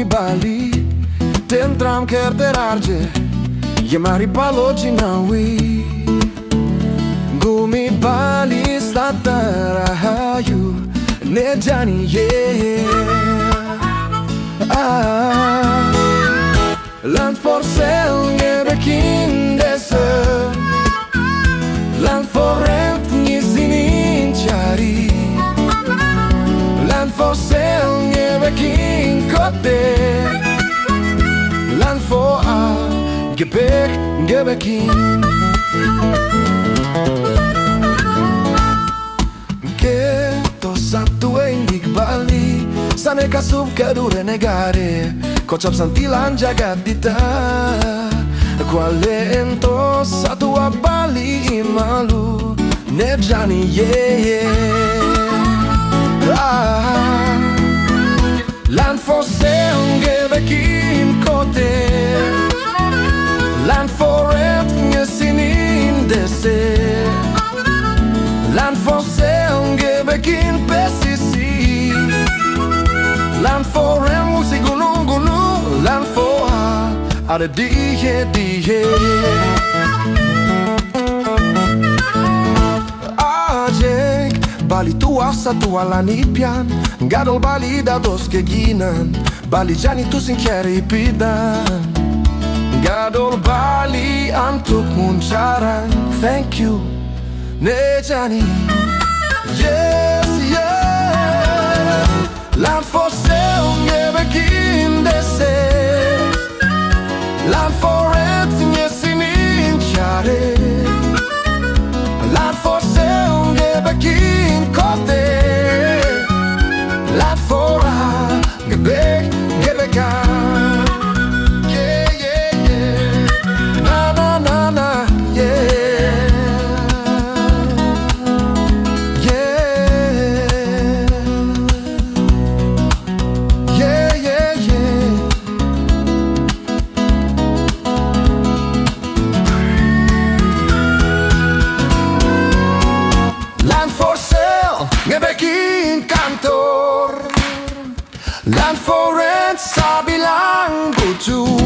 Bali Tentram kerterarje Gemah Ripah lo Jinawi Gumi Bali Slatarahayu Nejani Land for sale Ngebekin desa Land for rent Ngizinin cari Land for sale Ngebekin kote Land for a Gebekin Keto satu indik Bali Sane kasub kedure negare Kocap santilan jagat dita Quale ento satu a Bali malu Nejani Land for sale Gebekin kote Land for rent Ngesinin dese Land for sale Gebekin pesisi Land for rent Musik gunung-gunung Land for ada die Ajek Bali tua satu alanipian Gadol Bali dados keginan Bali jani tu sinchiari pidan Gadol Bali antuk muncaran Thank you Nejani Yes, yeah Land for sale Ngebekin dese Land for rent Ngesinin cari Land for sale Ngebekin kote Land for a Gebekan Ngebekin kantor Land for rent sa bilang butuh